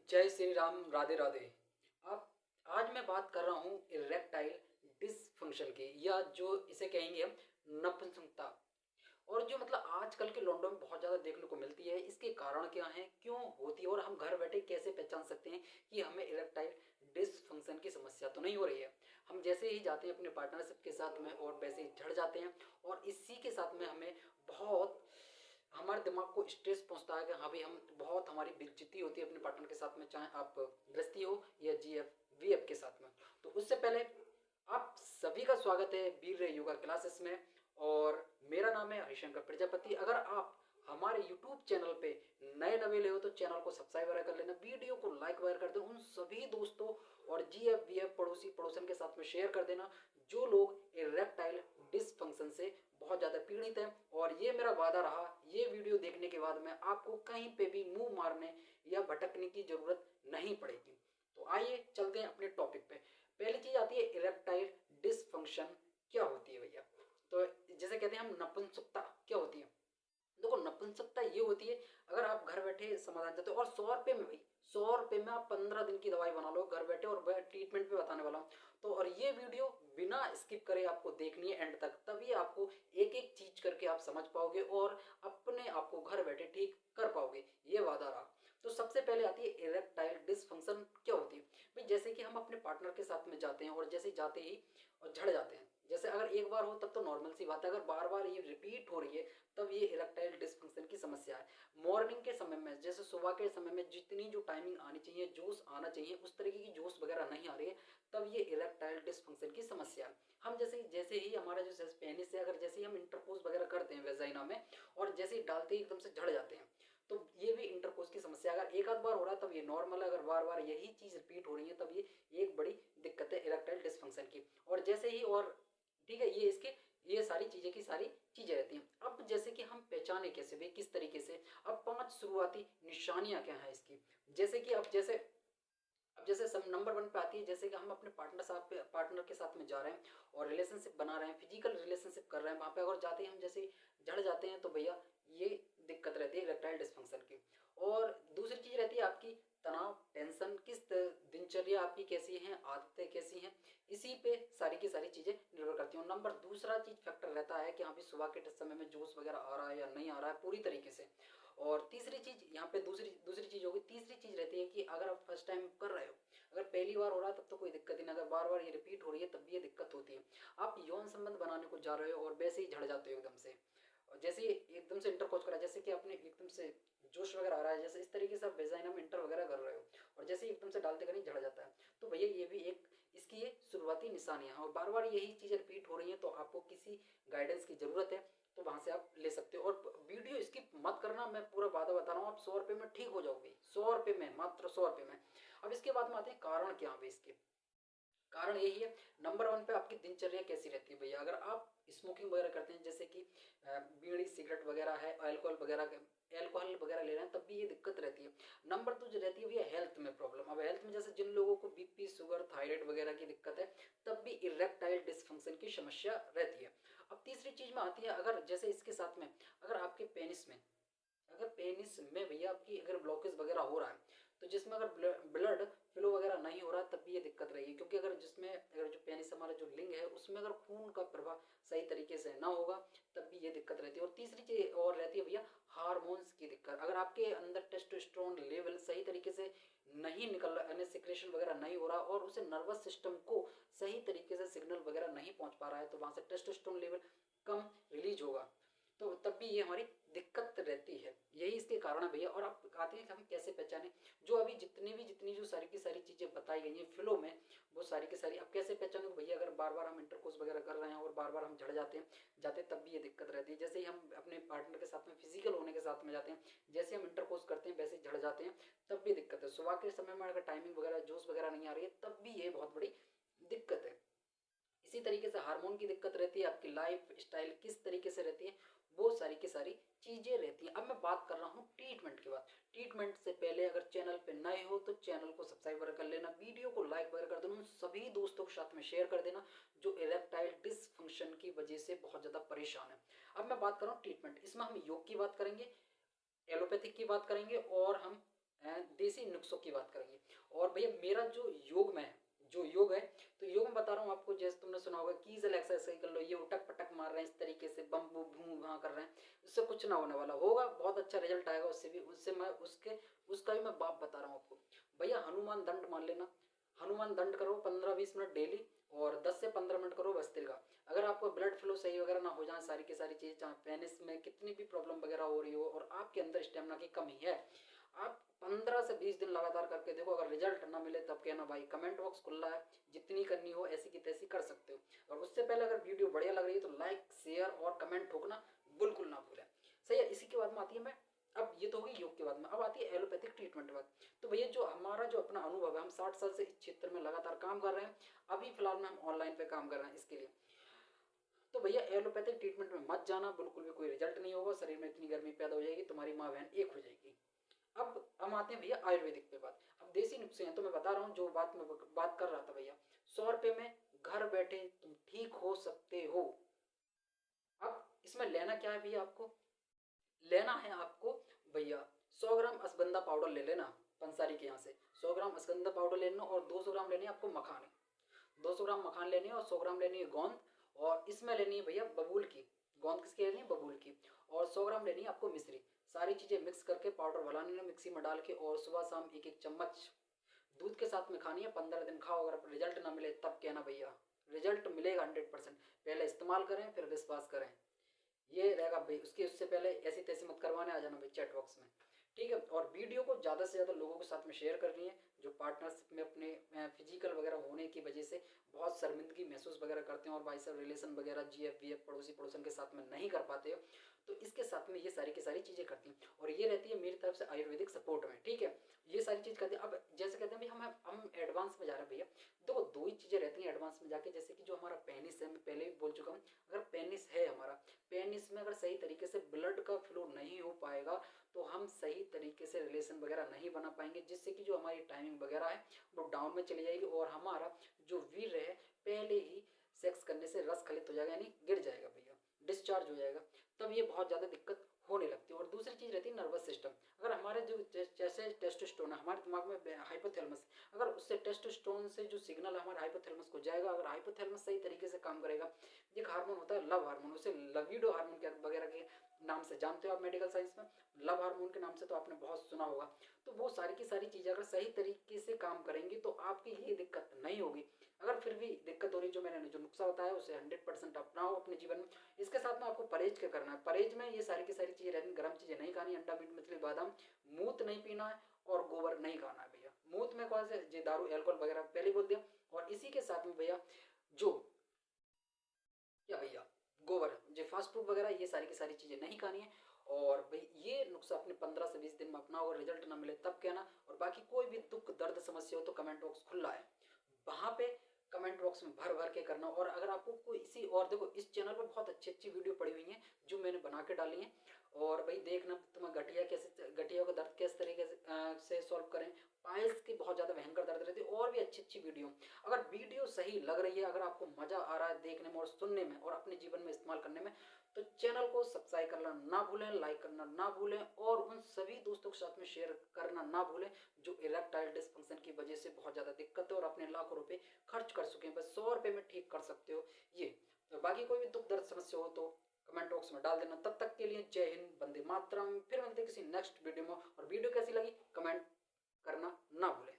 जय श्री राम, राधे राधे। आप आज मैं बात कर रहा हूँ इरेक्टाइल डिसफंक्शन की, या जो इसे कहेंगे हम नपुंसकता। और जो मतलब आजकल के लौंडों में बहुत ज़्यादा देखने को मिलती है, इसके कारण क्या है, क्यों होती है, और हम घर बैठे कैसे पहचान सकते हैं कि हमें इरेक्टाइल डिसफंक्शन की समस्या तो नहीं हो रही है। हम जैसे ही जाते हैं अपने पार्टनरशिप के साथ में और वैसे ही झड़ जाते हैं, और इसी के साथ में हमें बहुत हमारे दिमाग को स्ट्रेस पहुंचता है कि हाँ भाई, हम बहुत हमारी बेइज्जती होती है अपने पार्टनर के साथ में, चाहे आप गृहस्थी हो या जीएफ वीएफ के साथ में। तो उससे पहले आप सभी का स्वागत है वीर योगा क्लासेस में। और मेरा नाम है हरिशंकर प्रजापति। अगर आप हमारे YouTube चैनल पे नए नवेले हो तो चैनल को सब्सक्राइब वगैरह कर लेना, वीडियो को लाइक वगैरह कर देना, उन सभी दोस्तों और जीएफ वीएफ पड़ोसी पड़ोसन के साथ में शेयर कर देना जो लोग इरेक्टाइल डिसफंक्शन से बहुत ज़्यादा पीड़ित हैं। और ये मेरा वादा रहा, ये वीडियो देखने के बाद में आपको कहीं पे भी मुंह मारने या भटकने की जरूरत नहीं पड़ेगी। तो आइए चलते हैं अपने टॉपिक पे। पहली चीज आती है इरेक्टाइल डिसफंक्शन क्या होती है भैया। तो जैसे कहते हैं हम नपुंसकता क्या होती है। देखो, नपुंसकता ये होती है, अगर आप घर बैठे समाधान चाहते हो और 100 रुपये में, भाई 100 रुपये में आप 15 दिन की दवाई बना लो घर बैठे, और वह ट्रीटमेंट भी बताने वाला हूँ। तो और ये वीडियो बिना स्किप करे आपको देखनी है एंड तक, तभी आपको एक एक चीज करके आप समझ पाओगे और अपने आप को घर बैठे ठीक कर पाओगे, ये वादा रहा। तो सबसे पहले आती है इरेक्टाइल डिसफंक्शन क्या होती है। भाई जैसे कि हम अपने पार्टनर के साथ में जाते हैं और जैसे जाते ही और झड़ जाते हैं। जैसे अगर एक बार हो तब तो नॉर्मल सी बात है, अगर बार बार ये रिपीट हो रही है तब ये इरेक्टाइल डिसफंक्शन की समस्या है। मॉर्निंग के समय में, जैसे सुबह के समय में जितनी जो टाइमिंग आनी चाहिए, जोश आना चाहिए, उस तरीके की जोश वगैरह नहीं आ रही है, तब ये इरेक्टाइल डिसफंक्शन की समस्या है। हम जैसे जैसे ही हमारा जो पेनिस है, अगर जैसे ही हम इंटरकोर्स वगैरह करते हैं वेजाइना में, और जैसे ही डालते ही एकदम से झड़ जाते हैं, तो ये भी इंटरकोर्स की समस्या। अगर एक आध बार हो रहा है तब ये नॉर्मल है, अगर बार बार यही चीज रिपीट हो रही है तब ये एक बड़ी दिक्कत है इरेक्टाइल डिसफंक्शन की। और जैसे ही, और ठीक है, ये सारी चीजें की सारी चीजें रहती हैं। अब जैसे कि हम पहचाने कैसे भाई, किस तरीके से। अब 5 शुरुआती निशानियां क्या है इसकी। जैसे कि अब जैसे सब नंबर 1 पे आती है, जैसे कि हम अपने पार्टनर के साथ में जा रहे हैं और रिलेशनशिप बना रहे हैं, फिजिकल रिलेशनशिप कर रहे हैं, वहां पे अगर जाते ही हम जैसे झड़ जाते हैं तो भैया ये दिक्कत रहती है इरेक्टाइल डिसफंक्शन की। और दूसरी चीज रहती है आपकी तनाव, टेंशन, दिनचर्या आपकी कैसी है, आदतें कैसी हैं, इसी पे सारी की सारी चीजें निर्भर करती हैं। नंबर दूसरा चीज फैक्टर रहता है कि हाँ भी सुबह के समय में जोश वगैरह आ रहा है या नहीं आ रहा है पूरी तरीके से। और तीसरी चीज यहाँ पे दूसरी दूसरी चीज होगी, तीसरी चीज रहती है कि अगर आप फर्स्ट टाइम कर रहे हो, अगर पहली बार हो रहा है तब तो कोई दिक्कत ही नहीं, अगर बार बार ये रिपीट हो रही है तब भी ये दिक्कत होती है। आप यौन संबंध बनाने को जा रहे हो और वैसे ही झड़ जाते हो एकदम से, और जैसे ही एकदम से इंटरकोर्स करा, जैसे कि आपने एकदम से जोश वगैरह आ रहा है, जैसे इस तरीके से आप वेजाइना में इंटर वगैरह कर रहे हो और जैसे ही एकदम से डालते कहीं झड़ जाता है, तो भैया ये भी एक इसकी ये शुरुआती निशानियां हैं। और बार बार यही चीजें रिपीट हो रही हैं तो आपको किसी गाइडेंस की जरूरत है, तो वहां से आप ले सकते हो। और वीडियो स्किप मत करना, मैं पूरा वादा बता रहा हूँ, आप 100 रुपये में ठीक हो जाओगे, 100 रुपये में, मात्र 100 रुपये में। अब इसके बाद में आते हैं कारण क्या है इसके। कारण यही है, नंबर 1 पे आपकी दिनचर्या कैसी रहती है भैया। अगर आप स्मोकिंग वगैरह करते हैं, जैसे कि बीड़ी सिगरेट वगैरह है, अल्कोहल वगैरह ले रहे हैं, तब भी ये दिक्कत रहती है। नंबर 2 जो रहती है भैया हेल्थ में प्रॉब्लम। अब हेल्थ में जैसे जिन लोगों को बीपी, शुगर, थायराइड वगैरह की दिक्कत है, तब भी इरेक्टाइल डिसफंक्शन की समस्या रहती है। अब तीसरी चीज में आती है, अगर जैसे इसके साथ में अगर आपके पेनिस में भैया आपकी अगर ब्लॉकेज वगैरह हो रहा है, तो जिसमें अगर ब्लड फ्लो वगैरह नहीं हो रहा तब भी ये दिक्कत रहेगी। क्योंकि अगर जो पेनिस हमारा जो लिंग है उसमें अगर खून का प्रवाह सही तरीके से ना होगा तब भी ये दिक्कत रहती है। और तीसरी चीज और रहती है भैया हार्मोन्स की दिक्कत। अगर आपके अंदर टेस्टोस्टेरोन लेवल सही तरीके से नहीं निकल रहा, यानी सिक्रेशन वगैरह नहीं हो रहा और उसे नर्वस सिस्टम को सही तरीके से सिग्नल वगैरह नहीं पहुंच पा रहा है, तो वहां से टेस्टोस्टेरोन लेवल कम रिलीज होगा, तो तब भी ये हमारी दिक्कत रहती है। यही इसके कारण है भैया। और आप आते हैं कि हम कैसे पहचाने, जो अभी जितनी जो सारी की सारी चीजें बताई गई हैं फिलो में, वो सारी की सारी अब कैसे पहचानोगे भैया। अगर बार बार हम इंटरकोर्स वगैरह कर रहे हैं और बार बार हम झड़ जाते हैं तब भी ये दिक्कत रहती है। जैसे ही हम अपने पार्टनर के साथ में फिजिकल होने के साथ में जाते हैं, जैसे हम इंटरकोर्स करते हैं वैसे ही झड़ जाते हैं, तब भी दिक्कत है। सुबह के समय में अगर टाइमिंग वगैरह जोश वगैरह नहीं आ रही है तब भी ये बहुत बड़ी दिक्कत है। इसी तरीके से हार्मोन की दिक्कत रहती है, आपकी लाइफ स्टाइल किस तरीके से रहती है, वो सारी की सारी चीजें रहती हैं। अब मैं बात कर रहा हूँ ट्रीटमेंट के बाद। ट्रीटमेंट से पहले अगर चैनल पे नए हो तो चैनल को सब्सक्राइब वगैरह कर लेना, वीडियो को लाइक वगैरह कर देना, उन सभी दोस्तों के साथ में शेयर कर देना जो इरेक्टाइल डिसफंक्शन की वजह से बहुत ज्यादा परेशान है। अब मैं बात कर रहा हूँ ट्रीटमेंट। इसमें हम योग की बात करेंगे, एलोपैथिक की बात करेंगे और हम देसी नुस्खों की बात करेंगे। और भैया मेरा जो योग है, तो योग में बता रहा हूँ आपको, जैसे तुमने सुना होगा कीजल एक्सरसाइज कर लो, ये उटक पटक मार रहे हैं इस तरीके से, बम बू भूं वहाँ कर रहे हैं, उससे कुछ ना होने वाला होगा, बहुत अच्छा रिजल्ट आएगा उससे भी, उससे मैं उसका भी मैं बाप बता रहा हूँ आपको। भैया हनुमान दंड मान लेना, हनुमान दंड करो 15-20 मिनट डेली, और 10 से 15 मिनट करो भस्त्रिका। अगर आपको ब्लड फ्लो सही वगैरह ना हो जाए, सारी की सारी चीज़, चाहे पेनिस में कितनी भी प्रॉब्लम वगैरह हो रही हो और आपके अंदर स्टेमिना की कमी है, आप 15 से 20 दिन लगातार करके देखो, अगर रिजल्ट ना मिले तब कहना भाई, कमेंट बॉक्स खुला है, जितनी करनी हो ऐसी की तैसी कर सकते हो। और उससे पहले अगर वीडियो बढ़िया लग रही है तो लाइक शेयर और कमेंट ठोकना बिल्कुल ना भूलें। सही है। इसी के बाद में आती है, मैं अब ये तो होगी योग के बाद में, अब आती है एलोपैथिक ट्रीटमेंट के बाद। तो भैया जो हमारा जो अपना अनुभव है, हम 60 साल से इस क्षेत्र में लगातार काम कर रहे हैं, अभी फिलहाल में हम ऑनलाइन पे काम कर रहे हैं इसके लिए। तो भैया एलोपैथिक ट्रीटमेंट में मत जाना, बिल्कुल भी कोई रिजल्ट नहीं होगा, शरीर में इतनी गर्मी पैदा हो जाएगी, तुम्हारी माँ बहन एक हो जाएगी। अब हम आते हैं भैया आयुर्वेदिक पे बात। अब देसी नुस्खे हैं तो मैं बता रहा हूँ, जो बात मैं बात कर रहा था भैया, 100 रुपये में घर बैठे तुम ठीक हो सकते हो। अब इसमें लेना क्या है भैया, आपको लेना है आपको भैया 100 ग्राम अश्वगंधा पाउडर ले लेना पंसारी के यहाँ से, 100 ग्राम अश्वगंधा पाउडर ले लेना, और 200 ग्राम लेनी है आपको मखाने, 200 ग्राम मखान लेनी है, और 100 ग्राम लेनी है गोंद, और इसमें लेनी है भैया बबूल की, गोंद किसकी लेनी है, बबूल की, और 100 ग्राम लेनी है आपको मिश्री। सारी चीज़ें मिक्स करके पाउडर बना लेना मिक्सी में डाल के, और सुबह शाम एक एक चम्मच दूध के साथ में खानी है, 15 दिन खाओ, अगर रिजल्ट ना मिले तब कहना भैया, रिजल्ट मिलेगा 100%। पहले इस्तेमाल करें फिर विश्वास करें, ये रहेगा भाई। उसके उससे पहले ऐसी तैसी मत करवाने, आ जाना भाई चैट बॉक्स में, ठीक है। और वीडियो को ज़्यादा से ज़्यादा लोगों के साथ में शेयर करनी है, जो पार्टनरशिप में अपने फिजिकल वगैरह होने की वजह से बहुत शर्मिंदगी महसूस वगैरह करते हैं, और भाई साहब रिलेशन वगैरह जीएफ वीएफ पड़ोसी पड़ोसन के साथ में नहीं कर पाते हो, तो इसके साथ में ये सारी की सारी चीज़ें करती हैं, और ये रहती है मेरी तरफ से आयुर्वेदिक सपोर्ट में, ठीक है। ये सारी चीज़ करती है। अब जैसे कहते हैं भाई, हम एडवांस में जा रहे हैं भैया, देखो दो ही चीज़ें रहती हैं एडवांस में जाके, जैसे कि जो हमारा पेनिस है, मैं पहले भी बोल चुका हूँ, अगर पेनिस है हमारा, पेनिस में अगर सही तरीके से ब्लड का फ्लो नहीं हो पाएगा, तो हम सही तरीके से रिलेशन वगैरह नहीं बना पाएंगे, जिससे कि जो हमारी टाइमिंग वगैरह है वो डाउन में चली जाएगी, और हमारा जो वीर है पहले ही सेक्स करने से रस खलित हो जाएगा, यानी गिर जाएगा भैया, डिस्चार्ज हो जाएगा, तब ये बहुत ज़्यादा दिक्कत होने लगती है। और दूसरी चीज़ रहती है नर्वस सिस्टम। अगर हमारे जो जैसे टेस्टोस्टेरोन है हमारे दिमाग में, हाइपोथैलेमस, अगर उससे टेस्टोस्टेरोन से जो सिग्नल हमारे हाइपोथैलेमस को जाएगा, अगर हाइपोथैलेमस सही तरीके से काम करेगा, एक हार्मोन होता है लव हार्मोन, उसे लवीडो हार्मोन के वगैरह के नाम से जानते हो आप मेडिकल साइंस में, लव हार्मोन के नाम से तो आपने बहुत सुना होगा। तो वो सारी की सारी चीज़ें अगर सही तरीके से काम करेंगी तो आपकी ये दिक्कत नहीं होगी। अगर फिर भी दिक्कत हो रही, जो मैंने जो नुस्खा बताया उसे 100% अपनाओ अपने जीवन में। इसके साथ में आपको परहेज क्या करना है, परहेज में ये सारी की सारी चीज़ें रहती, गर्म चीज़ें नहीं खानी, अंडा मीट मछली बादाम, मूत नहीं पीना है, और गोबर नहीं खाना है भैया। मूत में कौन से, ये दारू एल्कोहल वगैरह पहले ही बोल दिया। और इसी के साथ में भैया जो क्या भैया, गोबर, जो फास्ट फूड वगैरह, ये सारी की सारी चीज़ें नहीं खानी है। और भाई ये नुस्खा अपने 15 से 20 दिन में अपनाओ, और रिजल्ट ना मिले तब कहना। और बाकी कोई भी दुख दर्द समस्या हो तो कमेंट बॉक्स खुला है, वहाँ पे कमेंट बॉक्स में भर भर के करना। और अगर आपको कोई इसी, और देखो इस चैनल पर बहुत अच्छी अच्छी वीडियो पड़ी हुई हैं जो मैंने बना के डाली हैं, और भाई देखना तुम्हें गठिया का दर्द किस तरीके से सॉल्व करें, पाइल्स की बहुत ज़्यादा भयंकर दर्द रहती है, और भी अच्छी अच्छी वीडियो। अगर वीडियो सही लग रही है, अगर आपको मज़ा आ रहा है देखने में और सुनने में और अपने जीवन में इस्तेमाल करने में, तो चैनल को सब्सक्राइब करना ना भूलें, लाइक करना ना भूलें, और उन सभी दोस्तों के साथ में शेयर करना ना भूलें जो इरेक्टाइल डिस्फंक्शन की वजह से बहुत ज़्यादा दिक्कत है और अपने लाखों रुपए खर्च कर चुके हैं। बस 100 रुपये में ठीक कर सकते हो ये। तो बाकी कोई भी दुख दर्द समस्या हो तो कमेंट बॉक्स में डाल देना। तब तक के लिए जय हिंद, वंदे मातरम। फिर मिलते हैं किसी नेक्स्ट वीडियो में, और वीडियो कैसी लगी कमेंट करना ना भूलें।